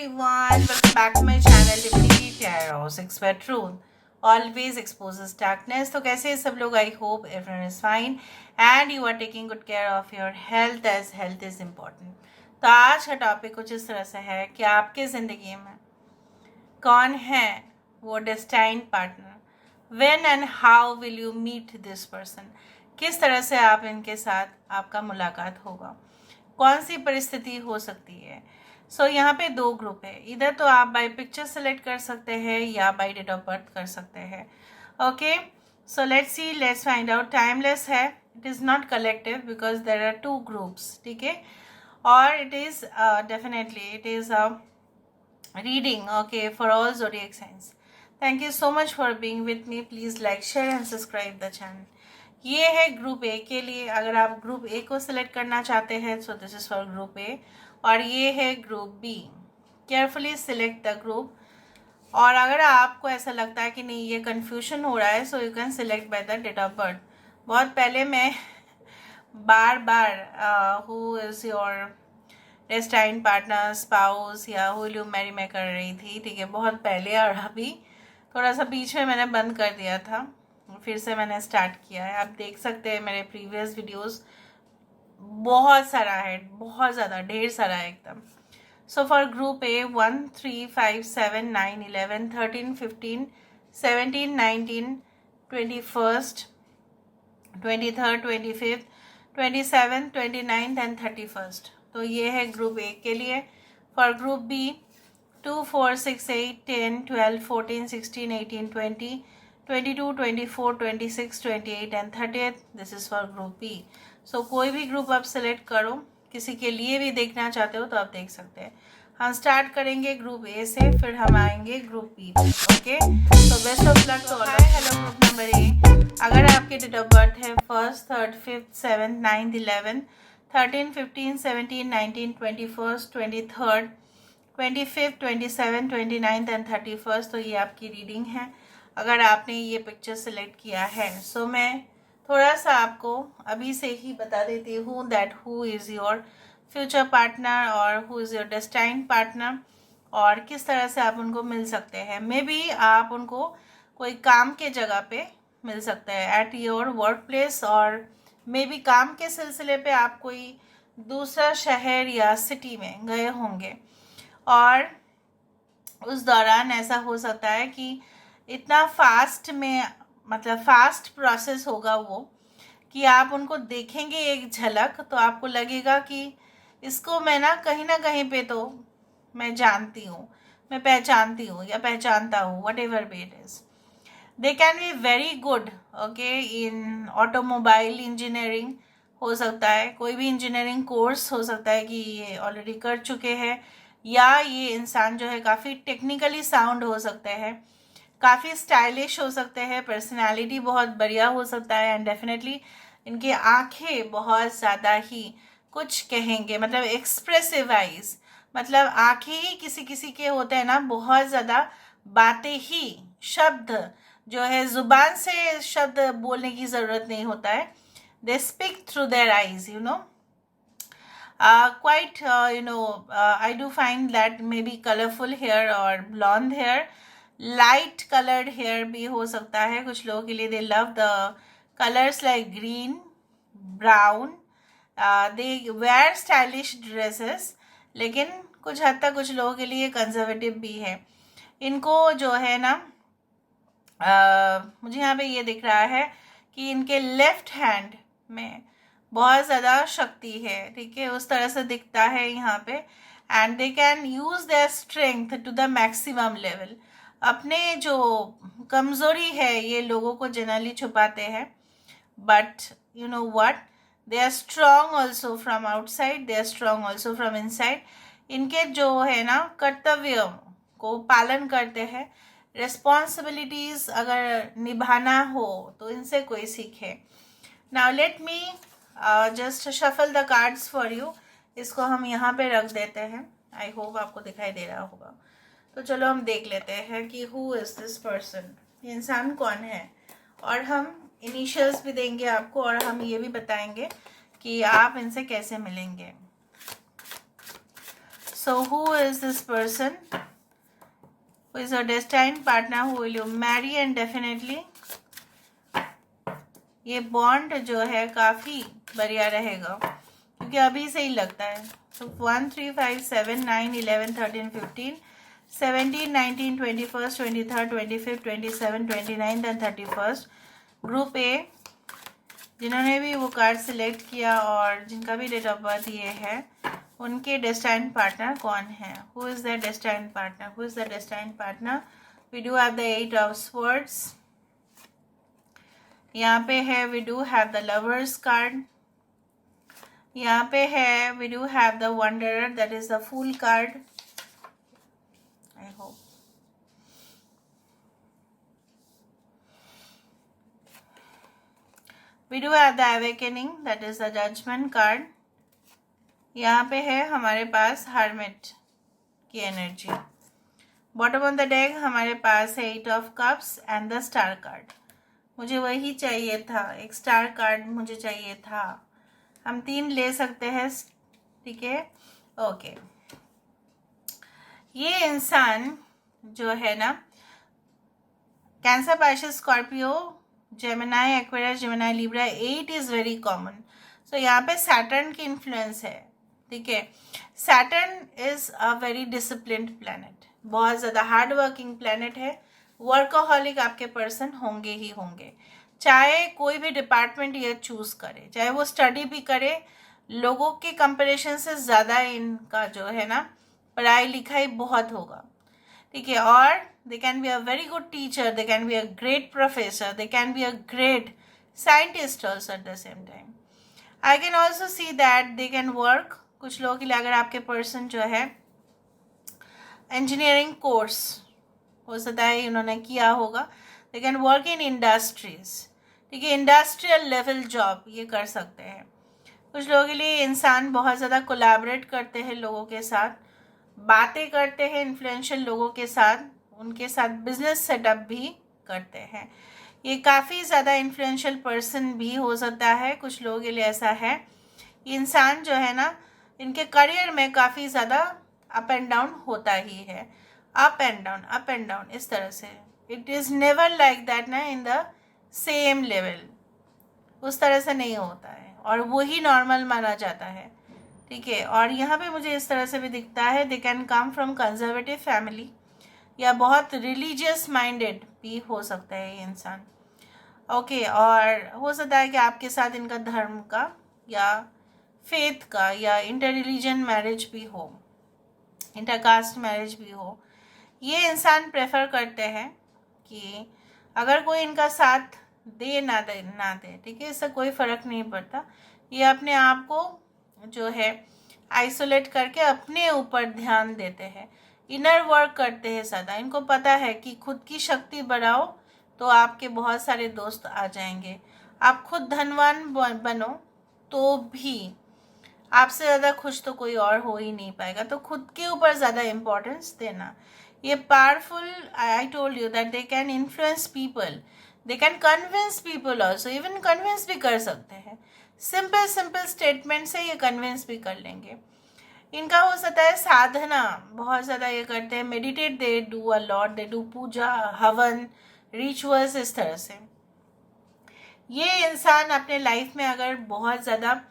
everyone, welcome back to my channel Divinity Tarot 6 by Truth always exposes darkness. तो कैसे हैं सब लोग? I hope everyone is fine and you are taking good care of your health as health is important. तो आज का topic कुछ इस तरह से है कि आपके ज़िंदगी में कौन है वो destined partner, when and how will you meet this person, किस तरह से आप इनके साथ आपका मुलाकात होगा, कौन सी परिस्थिति हो सकती है. यहाँ पे दो ग्रुप है, इधर तो आप बाय पिक्चर सेलेक्ट कर सकते हैं या बाय डेट ऑफ बर्थ कर सकते हैं. Okay, so let's see, let's find out. Timeless है, it is not collective because there are two groups. ठीक है, और it is definitely it is a reading okay for all zodiac signs. Thank you so much for being with me. Please like, share and subscribe the channel. ये है group A के लिए. अगर आप group A को select करना चाहते हैं so this is for group A. और ये है group B. Carefully select the group. और अगर आपको ऐसा लगता है कि नहीं ये कन्फ्यूजन हो रहा है so you can select by the date of birth. बहुत पहले मैं बार who is your destined partner, spouse या हु विल यू मैरी मैं कर रही थी. ठीक है, बहुत पहले. और अभी थोड़ा सा बीच में मैंने बंद कर दिया था, फिर से मैंने स्टार्ट किया है. आप देख सकते हैं मेरे प्रीवियस वीडियोस, बहुत सारा है, बहुत ज़्यादा, ढेर सारा है एकदम. So for group A 1 3 5 7 9 11 13 15 17 19 21st 23rd 25th 27th 29th and 31st. तो ये है ग्रुप ए के लिए. For group B 2 4 6 8 10 12 14 16 18 20 22 24 26 28 and 30th. This is for group B. So कोई भी ग्रुप आप सेलेक्ट करो, किसी के लिए भी देखना चाहते हो तो आप देख सकते हैं. हम स्टार्ट करेंगे ग्रुप ए से, फिर हम आएंगे ग्रुप बी. ओके, तो बेस्ट ऑफ लक. तो hi hello group number A. अगर आपके डेट ऑफ बर्थ है 1st 3rd 5th 7th 9th 11th 13 15 17 19 21st 23rd 25th 27th 29th and 31st, तो ये आपकी रीडिंग है. अगर आपने ये पिक्चर सेलेक्ट किया है सो मैं थोड़ा सा आपको अभी से ही बता देती हूँ that who is your future partner और who is your destined partner और किस तरह से आप उनको मिल सकते हैं. मे बी आप उनको कोई काम के जगह पे मिल सकते हैं, एट योर वर्क प्लेस, और मे बी काम के सिलसिले पे आप कोई दूसरा शहर या सिटी में गए होंगे और उस दौरान ऐसा हो सकता है कि इतना फास्ट में, मतलब फास्ट प्रोसेस होगा वो, कि आप उनको देखेंगे एक झलक तो आपको लगेगा कि इसको मैं ना कहीं पे तो मैं जानती हूँ, मैं पहचानती हूँ या पहचानता हूँ. What ever be it is, they can be very good okay in automobile engineering. हो सकता है कोई भी इंजीनियरिंग कोर्स हो सकता है कि ये ऑलरेडी कर चुके हैं, या ये इंसान जो है काफ़ी टेक्निकली साउंड हो सकते हैं, काफ़ी स्टाइलिश हो सकते हैं, पर्सनालिटी बहुत बढ़िया हो सकता है, एंड डेफिनेटली इनकी आंखें बहुत ज़्यादा ही कुछ कहेंगे, मतलब एक्सप्रेसिव आइज, मतलब आंखें ही किसी किसी के होते हैं ना बहुत ज़्यादा बातें ही, शब्द जो है ज़ुबान से शब्द बोलने की ज़रूरत नहीं होता है. They speak through their eyes, you know. Quite I do find that maybe colorful hair or blonde hair, light colored hair भी हो सकता है कुछ लोगों के लिए. they love the colors like green, brown, they wear stylish dresses, लेकिन कुछ हद तक कुछ लोगों के लिए कंजर्वेटिव भी है. इनको जो है ना मुझे यहाँ पे ये दिख रहा है कि इनके लेफ्ट हैंड में बहुत ज़्यादा शक्ति है. ठीक है, उस तरह से दिखता है यहाँ पे. And they can use their strength to the maximum level. अपने जो कमज़ोरी है ये लोगों को जनरली छुपाते हैं, but you know what, they are strong also from outside, they are strong also from inside. इनके जो है ना कर्तव्य को पालन करते हैं. रिस्पॉन्सिबिलिटीज़ अगर निभाना हो तो इनसे कोई सीखे. Now let me just shuffle the cards for you. इसको हम यहाँ पे रख देते हैं. आई होप आपको दिखाई दे रहा होगा. तो चलो हम देख लेते हैं कि हु इज़ दिस पर्सन, ये इंसान कौन है. और हम इनिशियल्स भी देंगे आपको, और हम ये भी बताएंगे कि आप इनसे कैसे मिलेंगे. So who is this person? Who is your destined partner? Who will you marry? And definitely ये बॉन्ड जो है काफ़ी बढ़िया रहेगा, क्योंकि अभी से ही लगता है. So 1 3 5 7 9 11 13 15 17 19 21st 23rd 25th 27 29th and 31st. Group A जिन्होंने भी वो कार्ड सिलेक्ट किया और जिनका भी डेट ऑफ बर्थ ये है, उनके डेस्टाइन्ड पार्टनर कौन है? Who is the destined partner? Who is the destined partner? We do have the 8 of swords. यहाँ पे है we do have the lovers card. यहाँ पे है we do have the wanderer, that is the fool card. I hope we do have the awakening, that is the judgement card. यहाँ पे है हमारे पास हर्मिट की energy. Bottom of the deck हमारे पास है 8 of cups and the star card. मुझे वही चाहिए था, एक स्टार कार्ड मुझे चाहिए था. हम 3 ले सकते हैं, ठीक है. ओके, ये इंसान जो है ना, Cancer, Pisces, Scorpio, Gemini, Aquarius, Gemini, Libra, 8 is very common. So यहाँ पे सैटर्न की इन्फ्लुएंस है, ठीक है. Saturn is a very disciplined planet, बहुत ज़्यादा हार्ड वर्किंग प्लैनेट है. वर्कोहॉलिक आपके पर्सन होंगे ही होंगे, चाहे कोई भी डिपार्टमेंट ये चूज़ करे, चाहे वो स्टडी भी करे. लोगों के कंपैरिजन से ज़्यादा इनका जो है ना पढ़ाई लिखाई बहुत होगा, ठीक है. और दे can be a very good teacher, they can be a great professor, they can be a great scientist also at the same time. I can also see that they can work. कुछ लोगों के लिए अगर आपके person जो है engineering course हो सकता है उन्होंने किया होगा, they can work in industries, ठीक है. इंडस्ट्रियल लेवल जॉब ये कर सकते हैं. कुछ लोगों के लिए इंसान बहुत ज़्यादा कोलैबोरेट करते हैं लोगों के साथ, बातें करते हैं इन्फ्लुएंशियल लोगों के साथ, उनके साथ बिजनेस सेटअप भी करते हैं. ये काफ़ी ज़्यादा इन्फ्लुएंशियल पर्सन भी हो सकता है. कुछ लोगों के लिए ऐसा है, इंसान जो है ना इनके करियर में काफ़ी ज़्यादा अप एंड डाउन होता ही है. अप एंड डाउन इस तरह से. It is never like that ना इन द सेम लेवल, उस तरह से नहीं होता है और वही नॉर्मल माना जाता है, ठीक है. और यहाँ पे मुझे इस तरह से भी दिखता है, they can come from conservative family या बहुत रिलीजियस माइंडेड भी हो सकता है ये इंसान, ओके. और हो सकता है कि आपके साथ इनका धर्म का या फेथ का या इंटर रिलीजन मैरिज भी हो, इंटरकास्ट मैरिज भी हो. ये इंसान प्रेफर करते हैं कि अगर कोई इनका साथ दे ना दे, ठीक है, इससे कोई फ़र्क नहीं पड़ता. ये अपने आप को जो है आइसोलेट करके अपने ऊपर ध्यान देते हैं, इनर वर्क करते हैं ज़्यादा. इनको पता है कि खुद की शक्ति बढ़ाओ तो आपके बहुत सारे दोस्त आ जाएंगे. आप खुद धनवान बनो तो भी आपसे ज़्यादा खुश तो कोई और हो ही नहीं पाएगा. तो खुद के ऊपर ज़्यादा इम्पोर्टेंस देना. ये powerful, I told you that they can influence people, they can convince people also. Even convince भी कर सकते हैं, सिंपल स्टेटमेंट से ये कन्विंस भी कर लेंगे. इनका हो सकता है साधना बहुत ज़्यादा ये करते हैं, meditate, they do a lot, they do puja, havan, rituals, इस तरह से. ये इंसान अपने लाइफ में अगर बहुत ज़्यादा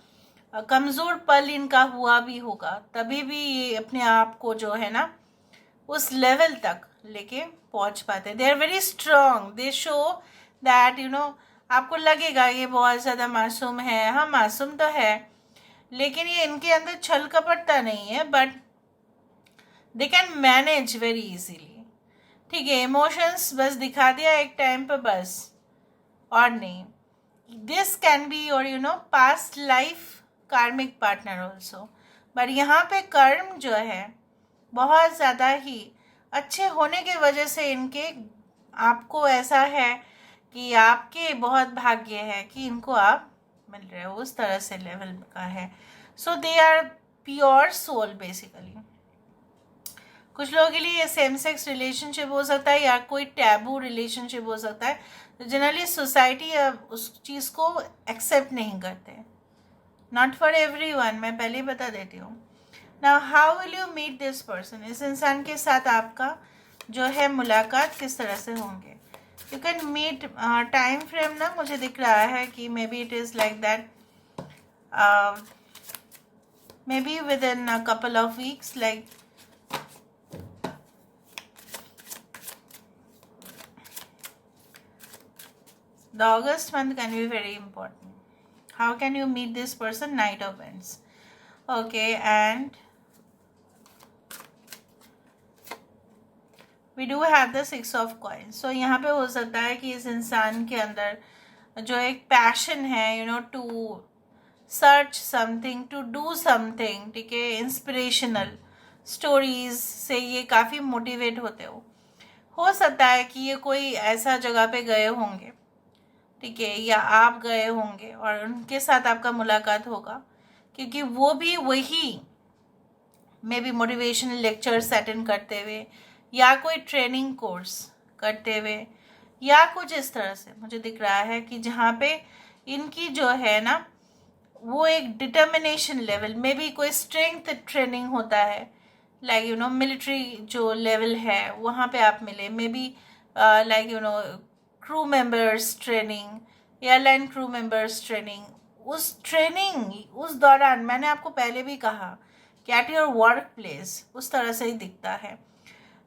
कमज़ोर पल इनका हुआ भी होगा, तभी भी ये अपने आप को जो है ना उस लेवल तक लेके पहुंच पाते. They are very strong, they show that you know. आपको लगेगा ये बहुत ज़्यादा मासूम है, हाँ मासूम तो है, लेकिन ये इनके अंदर छल कपटता नहीं है, but they can manage very easily, ठीक है. इमोशंस बस दिखा दिया एक टाइम पर बस, और नहीं. This can be your you know past life कार्मिक पार्टनर ऑल्सो. बट यहाँ पे कर्म जो है बहुत ज़्यादा ही अच्छे होने की वजह से इनके आपको ऐसा है कि आपके बहुत भाग्य है कि इनको आप मिल रहे हो, उस तरह से लेवल का है. So they are pure soul basically. कुछ लोगों के लिए सेम सेक्स रिलेशनशिप हो सकता है या कोई टैबू रिलेशनशिप हो सकता है. तो जनरली सोसाइटी उस चीज़ को एक्सेप्ट नहीं करते. नॉट फॉर एवरीवन, मैं पहले ही बता देती हूँ. Now how will you meet this person, इस इंसान के साथ आपका जो है मुलाकात किस तरह से होंगे. You can meet, time frame ना मुझे दिख रहा है कि maybe it is like that, maybe within a couple of weeks, like the August month can be very important. How can you meet this person? Knight of Wands. Okay, and we do have the Six of Coins. So यहाँ पे हो सकता है कि इस इंसान के अंदर जो एक पैशन है, you know, to search something, to do something, ठीक है, इंस्पिरेशनल स्टोरीज से ये काफ़ी मोटिवेट होते हो सकता है कि ये कोई ऐसा जगह पे गए होंगे, ठीक है, या आप गए होंगे और उनके साथ आपका मुलाकात होगा, क्योंकि वो भी वही may be motivational lectures attend करते हुए या कोई ट्रेनिंग कोर्स करते हुए या कुछ इस तरह से मुझे दिख रहा है कि जहाँ पे इनकी जो है ना वो एक डिटर्मिनेशन लेवल, मे बी कोई स्ट्रेंथ ट्रेनिंग होता है, लाइक यू नो मिलिट्री जो लेवल है वहाँ पे आप मिले, may be like you know crew members training, airline crew members training, उस दौरान मैंने आपको पहले भी कहा कि एट योर वर्क प्लेस उस तरह से ही दिखता है.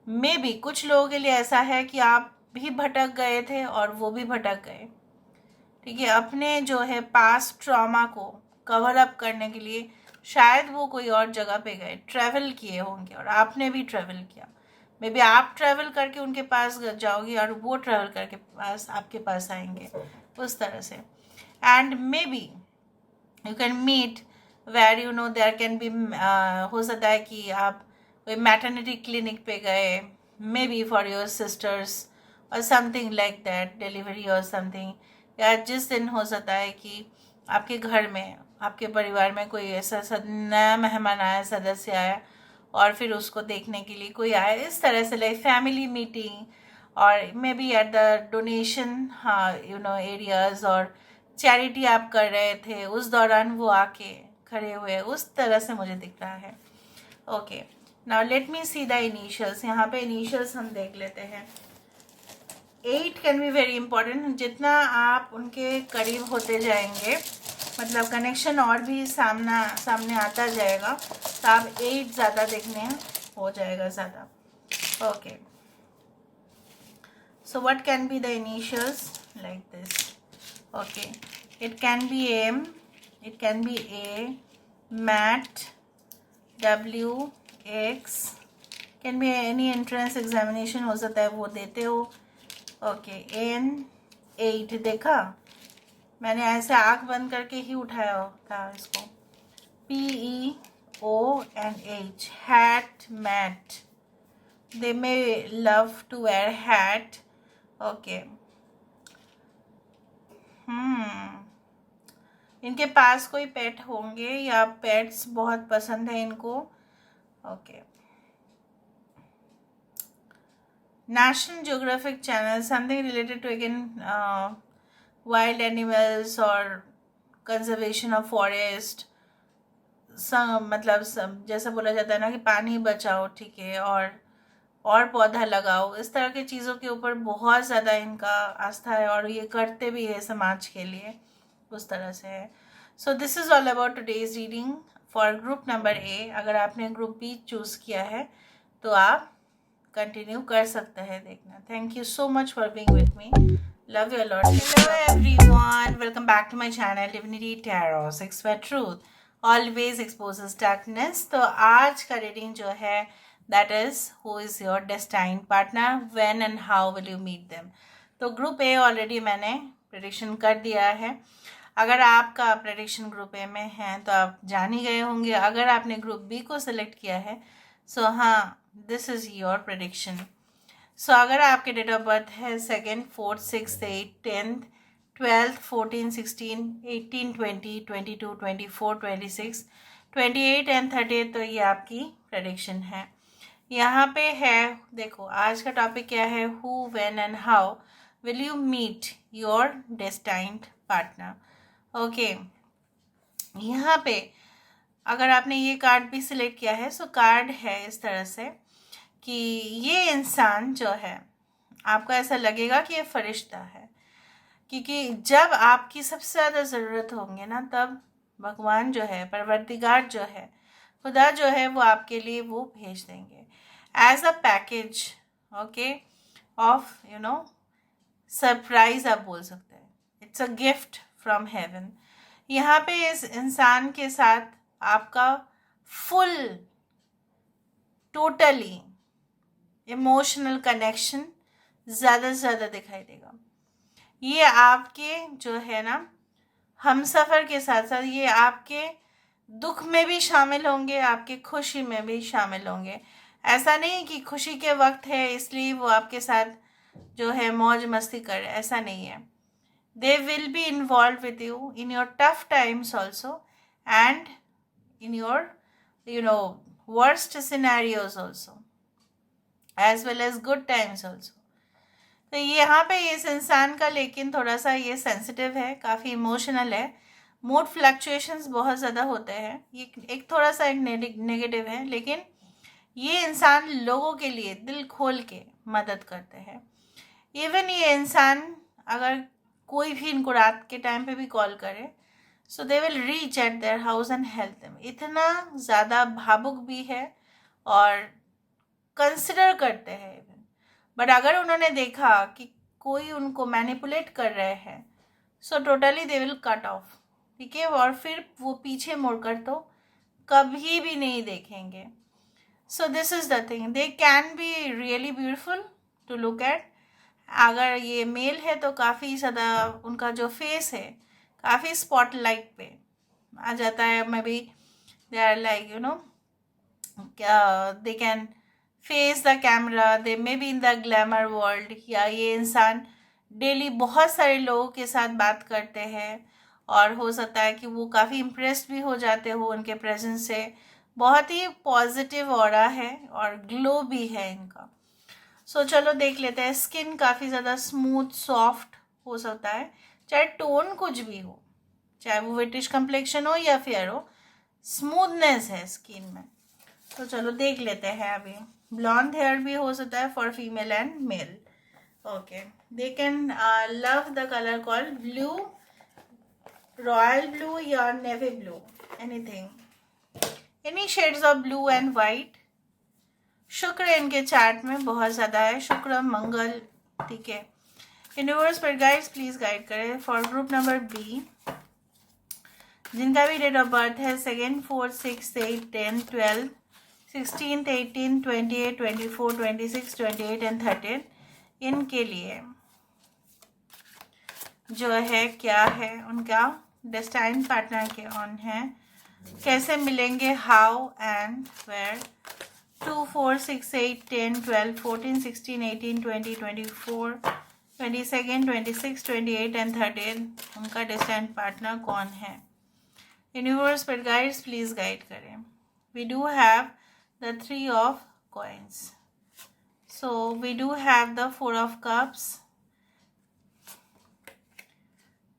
मे बी कुछ लोगों के लिए ऐसा है कि आप भी भटक गए थे और वो भी भटक गए, ठीक है, अपने जो है पास्ट ट्रॉमा को कवर अप करने के लिए शायद वो कोई और जगह पे गए, ट्रैवल किए होंगे और आपने भी ट्रैवल किया. मे बी आप ट्रैवल करके उनके पास जाओगे और वो ट्रैवल करके पास आपके पास आएंगे, उस तरह से. And maybe you can meet where you know there can be, हो सकता है कि आप कोई मैटरनिटी क्लिनिक पे गए, may be for your sisters और समथिंग लाइक दैट, डिलीवरी और समथिंग, या जिस दिन हो सकता है कि आपके घर में, आपके परिवार में कोई ऐसा नया मेहमान आया, सदस्य आया और फिर उसको देखने के लिए कोई आया, इस तरह से लाइक फैमिली मीटिंग और may be at the donation, हाँ यू नो एरियाज, और चैरिटी आप कर रहे थे उस दौरान वो आके खड़े हुए, उस तरह से मुझे दिख रहा है. Okay, now let me see the initials. यहाँ पे इनिशियल्स हम देख लेते हैं. 8 कैन बी वेरी इंपॉर्टेंट. जितना आप उनके करीब होते जाएंगे, मतलब कनेक्शन और भी सामने आता जाएगा, तो आप 8 ज़्यादा देखने हो जाएगा ज़्यादा. Okay, so what can be the initials like this? Okay, it can be M, it can be A, MAT, W, X, can be any entrance examination हो सकता है वो देते हो. ओके, N, 8 देखा, मैंने ऐसे आँख बंद करके ही उठाया था इसको. P, E, O and H, hat, mat, they may love to wear hat. Okay, इनके पास कोई पेट होंगे या पेट्स बहुत पसंद है इनको. Okay, National Geographic channel, something related to again wild animals और कंजर्वेशन ऑफ फॉरेस्ट, मतलब जैसा बोला जाता है ना कि पानी बचाओ, ठीक है, और पौधा लगाओ, इस तरह की चीज़ों के ऊपर बहुत ज़्यादा इनका आस्था है और ये करते भी है समाज के लिए, उस तरह से है. सो this is all about today's reading for group number A. अगर आपने ग्रुप बी चूज़ किया है तो आप कंटिन्यू कर सकते हैं देखना. Thank you so much for being with me. Love you lot. Hello everyone, welcome back to my channel Divinity Tarot. Six for truth always exposes darkness. तो आज का रीडिंग जो है, that is who is your destined partner, when and how will you meet them. तो group A already मैंने prediction कर दिया है. अगर आपका प्रेडिक्शन ग्रुप ए में है तो आप जान ही गए होंगे. अगर आपने ग्रुप बी को सिलेक्ट किया है, सो हाँ, दिस इज़ योर प्रेडिक्शन. सो अगर आपके डेट ऑफ बर्थ है 2nd, 4th, 6th, 8th, 10th, 12th, 14, 16, 18, 20, 22, 24, 26, 28 and 30, तो ये आपकी प्रेडिक्शन है. यहाँ पे है, देखो आज का टॉपिक क्या है, who, when and how will you meet your destined partner. Okay, यहाँ पे अगर आपने ये कार्ड भी सिलेक्ट किया है, सो कार्ड है इस तरह से कि ये इंसान जो है, आपको ऐसा लगेगा कि ये फरिश्ता है, क्योंकि जब आपकी सबसे ज़्यादा ज़रूरत होंगे ना, तब भगवान जो है, परवरदिगार जो है, खुदा जो है, वो आपके लिए वो भेज देंगे as a package, okay, of surprise आप बोल सकते हैं। It's a gift from heaven. यहाँ पे इस इंसान के साथ आपका फुल टोटली इमोशनल कनेक्शन ज़्यादा से ज़्यादा दिखाई देगा। ये आपके जो है ना हम सफ़र के साथ साथ ये आपके दुख में भी शामिल होंगे, आपके खुशी में भी शामिल होंगे। ऐसा नहीं कि खुशी के वक्त है इसलिए वो आपके साथ जो है मौज मस्ती कर रहे, ऐसा नहीं है। They will be involve with you in your tough times also and in your worst scenarios also as well as good times also. तो यहाँ पे इस इंसान का लेकिन थोड़ा सा ये सेंसिटिव है, काफ़ी इमोशनल है, मूड फ्लक्चुएशंस बहुत ज़्यादा होते हैं। ये एक थोड़ा सा एक नेगेटिव है, लेकिन ये इंसान लोगों के लिए दिल खोल के मदद करते हैं। इवन ये इंसान अगर कोई भी इनको रात के टाइम पे भी कॉल करे, so they will reach at their house and help them. इतना ज़्यादा भावुक भी है और कंसिडर करते हैं इवन। बट अगर उन्होंने देखा कि कोई उनको मैनिपुलेट कर रहे हैं, so totally they will cut off, ठीक है, और फिर वो पीछे मुड़कर तो कभी भी नहीं देखेंगे। So this is the thing, they can be really beautiful to look at. अगर ये मेल है तो काफ़ी ज़्यादा उनका जो फेस है काफ़ी स्पॉटलाइट पे आ जाता है। Maybe they are like they can face the camera, they may be in the glamour world, या ये इंसान डेली बहुत सारे लोगों के साथ बात करते हैं और हो सकता है कि वो काफ़ी इम्प्रेस्ड भी हो जाते हो उनके प्रेजेंस से। बहुत ही पॉजिटिव ऑरा है और ग्लो भी है इनका। सो चलो देख लेते हैं। स्किन काफ़ी ज़्यादा स्मूथ सॉफ्ट हो सकता है, चाहे टोन कुछ भी हो, चाहे वो विटिश कम्प्लेक्शन हो या फेयर हो, स्मूथनेस है स्किन में। तो चलो देख लेते हैं अभी। ब्लॉन्ड हेयर भी हो सकता है for female and male, okay. They can love the colour called blue, royal blue या navy blue, anything, any shades of blue and white. शुक्र इनके चार्ट में बहुत ज़्यादा है, शुक्र मंगल, ठीक है। यूनिवर्स पर गाइड्स प्लीज़ गाइड करें फॉर ग्रुप नंबर बी, जिनका भी डेट ऑफ बर्थ है 2, 4, 6, 8, 10, 12, 16, 18, 28, 24, 26, 28 एंड 13, इनके लिए जो है क्या है उनका डेस्टाइन पार्टनर के ऑन है, कैसे मिलेंगे, हाउ एंड वेयर। 2, 4, 6, 8, 10, 12, 14, 16, 18, 20, 24, 22, 26, 28 एंड 13, उनका डेस्टाइन पार्टनर कौन है। यूनिवर्स पर गाइड्स प्लीज़ गाइड करें। We do have the 3 of coins, so we do have the 4 of cups,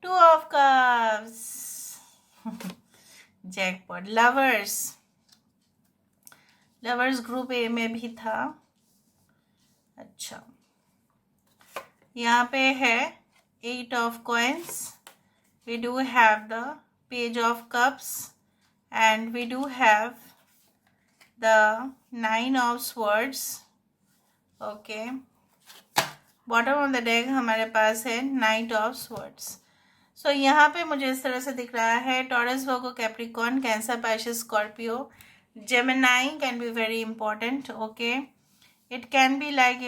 2 of cups, jackpot, lovers group A में भी था। अच्छा, यहाँ पे है 8 of coins, we do have the page of cups and we do have the 9 of swords, okay. Bottom of the deck हमारे पास है नाइट ऑफ स्वर्ड्स। सो यहाँ पे मुझे इस तरह से दिख रहा है taurus, Virgo, Capricorn, cancer, Pisces, Scorpio, Gemini can be very important, okay. It can be like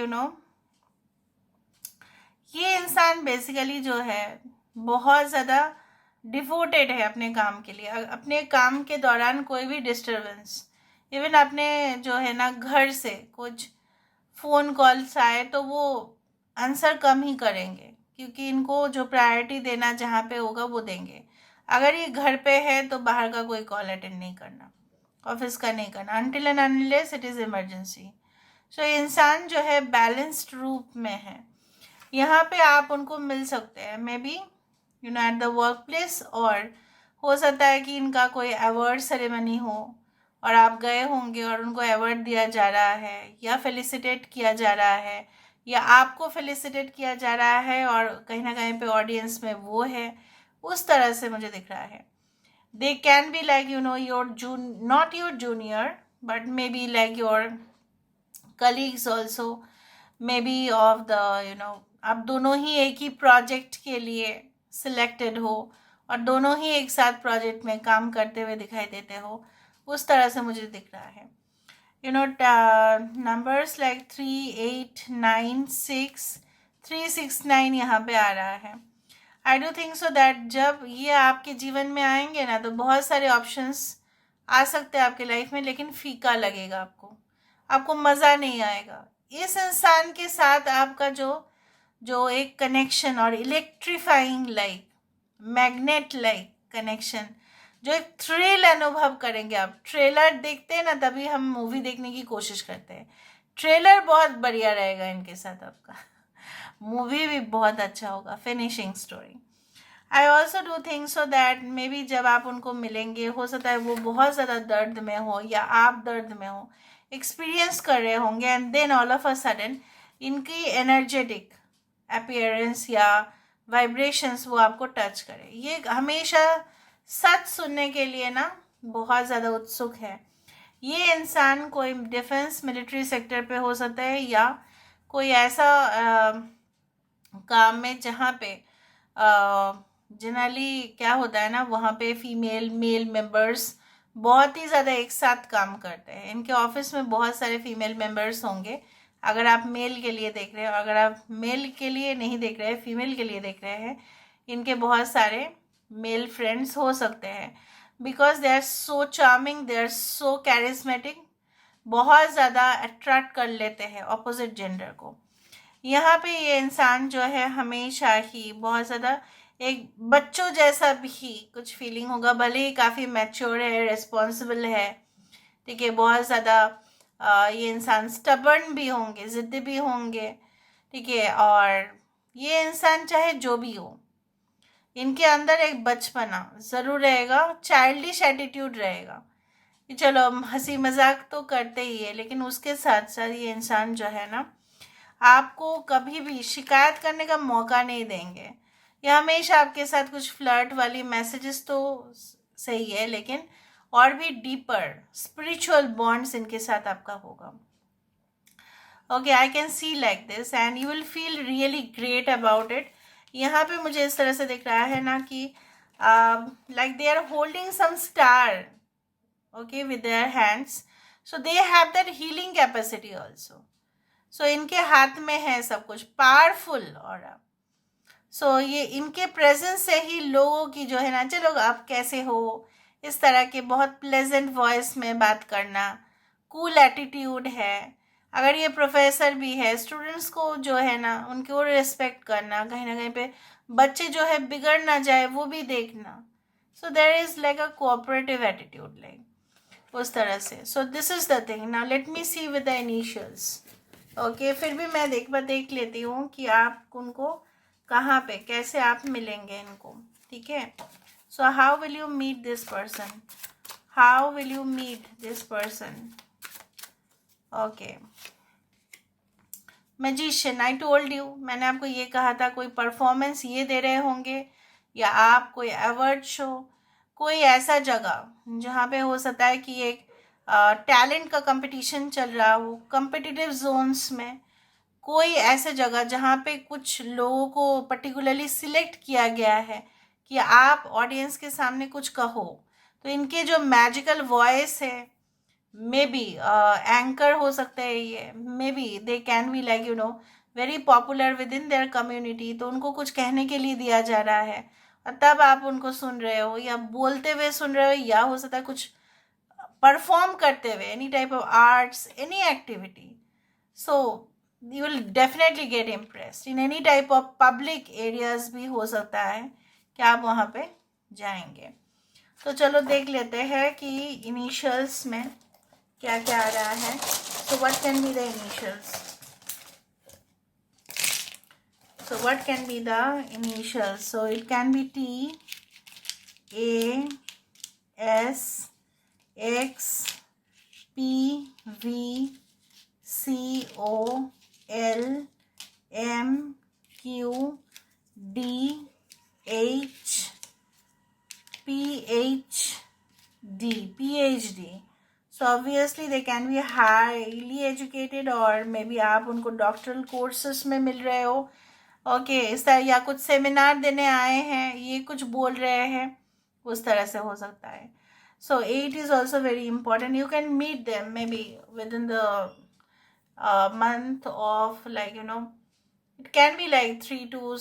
ये इंसान बेसिकली जो है बहुत ज़्यादा डिवोटेड है अपने काम के लिए। अपने काम के दौरान कोई भी डिस्टर्बेंस, इवन अपने जो है ना घर से कुछ फ़ोन कॉल्स आए तो वो आंसर कम ही करेंगे, क्योंकि इनको जो प्रायोरिटी देना जहाँ पे होगा वो देंगे। अगर ये घर पे है तो बाहर का कोई कॉल अटेंड नहीं करना, ऑफिस का नहीं करना, until and unless it is emergency. So इंसान जो है बैलेंस्ड रूप में है। यहाँ पे आप उनको मिल सकते हैं, may be at the work place, और हो सकता है कि इनका कोई अवार्ड सेरेमनी हो और आप गए होंगे और उनको अवार्ड दिया जा रहा है या फेलिसिटेट किया जा रहा है या आपको फेलिसिटेट किया जा रहा है और कहीं ना कहीं पे ऑडियंस में वो है, उस तरह से मुझे दिख रहा है. They can be like, your not your junior, but maybe like your colleagues also, maybe of the, आप दोनों ही एक ही प्रोजेक्ट के लिए सिलेक्टेड हो और दोनों ही एक साथ प्रोजेक्ट में काम करते हुए दिखाई देते हो, उस तरह से मुझे दिख रहा है. नंबर्स लाइक 3, 8, 9, 6, 3, 6, 9 यहाँ पे आ रहा है. I do think so that जब ये आपके जीवन में आएंगे ना, तो बहुत सारे ऑप्शंस आ सकते हैं आपके लाइफ में, लेकिन फीका लगेगा आपको मज़ा नहीं आएगा. इस इंसान के साथ आपका जो एक कनेक्शन और electrifying like magnet like connection, जो एक थ्रिल अनुभव करेंगे आप. ट्रेलर देखते हैं ना, तभी हम मूवी देखने की कोशिश करते हैं. ट्रेलर बहुत बढ़िया रहेगा इनके साथ आपका. मूवी भी बहुत अच्छा होगा. Finishing story. I also do think so that may be जब आप उनको मिलेंगे, हो सकता है वो बहुत ज़्यादा दर्द में हो या आप दर्द में हो, एक्सपीरियंस कर रहे होंगे, and then all of a sudden इनकी एनर्जेटिक अपीयरेंस या वाइब्रेशंस वो आपको टच करे. ये हमेशा सच सुनने के लिए ना बहुत ज़्यादा उत्सुक है. ये इंसान कोई डिफेंस मिलिट्री सेक्टर पे हो सकता है या कोई ऐसा काम में जहाँ पे जनरली क्या होता है ना, वहाँ पे फीमेल मेल मेंबर्स बहुत ही ज़्यादा एक साथ काम करते हैं. इनके ऑफिस में बहुत सारे फीमेल मेंबर्स होंगे, अगर आप मेल के लिए देख रहे हैं. अगर आप मेल के लिए नहीं देख रहे हैं, फीमेल के लिए देख रहे हैं, इनके बहुत सारे मेल फ्रेंड्स हो सकते हैं. Because they are so charming, they are so charismatic, बहुत ज़्यादा अट्रैक्ट कर लेते हैं ऑपोजिट जेंडर को. यहाँ पे ये इंसान जो है हमेशा ही बहुत ज़्यादा एक बच्चों जैसा भी कुछ फीलिंग होगा, भले ही काफ़ी मैच्योर है, रिस्पॉन्सिबल है, ठीक है, बहुत ज़्यादा ये इंसान स्टबर्न भी होंगे, ज़िद्दी भी होंगे, ठीक है. और ये इंसान चाहे जो भी हो, इनके अंदर एक बचपना ज़रूर रहेगा, चाइल्डिश एटीट्यूड रहेगा कि चलो हम हंसी मजाक तो करते ही है, लेकिन उसके साथ साथ ये इंसान जो है ना, आपको कभी भी शिकायत करने का मौका नहीं देंगे. ये हमेशा आपके साथ कुछ फ्लर्ट वाली मैसेजेस तो सही है, लेकिन और भी डीपर स्पिरिचुअल बॉन्ड्स इनके साथ आपका होगा. Okay, I can see like this and you will feel really great about it. यहाँ पे मुझे इस तरह से दिख रहा है ना कि like they are holding some star, okay, with their hands. So they have that healing capacity also. So इनके हाथ में है सब कुछ पावरफुल. और सो ये इनके प्रेजेंस से ही लोगों की जो है ना, चलो आप कैसे हो, इस तरह के बहुत प्लेजेंट वॉइस में बात करना, कूल एटीट्यूड है. अगर ये प्रोफेसर भी है, स्टूडेंट्स को जो है ना उनको रिस्पेक्ट करना, कहीं ना कहीं पे बच्चे जो है बिगड़ ना जाए वो भी देखना. So there is like a cooperative attitude, like उस तरह से. So this is the thing. Now let me see with the initials. Okay, फिर भी मैं देख लेती हूँ कि आप उनको कहाँ पे कैसे आप मिलेंगे इनको, ठीक है. So how will you meet this person, how will you meet this person. Okay, magician, I told you, मैंने आपको ये कहा था कोई परफॉर्मेंस ये दे रहे होंगे या आप कोई अवार्ड शो, कोई ऐसा जगह जहाँ पे हो सकता है कि एक टैलेंट का कंपटीशन चल रहा हो, कंपिटिटिव जोन्स में कोई ऐसे जगह जहाँ पे कुछ लोगों को पर्टिकुलरली सिलेक्ट किया गया है कि आप ऑडियंस के सामने कुछ कहो. तो इनके जो मैजिकल वॉइस है, मे बी एंकर हो सकते हैं ये, may be they can be like very popular with in their community. तो उनको कुछ कहने के लिए दिया जा रहा है और तब आप उनको सुन रहे हो या बोलते हुए सुन रहे हो, या हो सकता है कुछ परफॉर्म करते हुए, any type of arts, any activity. So you will definitely get impressed in any type of public areas भी हो सकता है कि आप वहाँ पे जाएंगे. तो चलो देख लेते हैं कि इनिशियल्स में क्या क्या आ रहा है. So what can be the initials? So what can be the initials? So it can be T, A S X P V C O L M Q D H PhD. So obviously they can be highly educated, or maybe आप उनको doctoral courses में मिल रहे हो. Okay इस तरह, या कुछ seminar देने आए हैं, ये कुछ बोल रहे हैं, उस तरह से हो सकता है. So 8 is also very important. You can meet them maybe within the month of, like, it can be like 3 to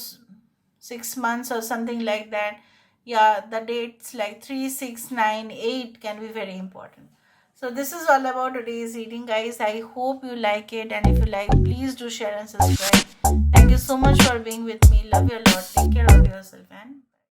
6 months or something like that. Yeah, the dates like 3, 6, 9, 8 can be very important. So this is all about today's reading, guys. I hope you like it, and if you like, please do share and subscribe. Thank you so much for being with me. Love you a lot. Take care of yourself, and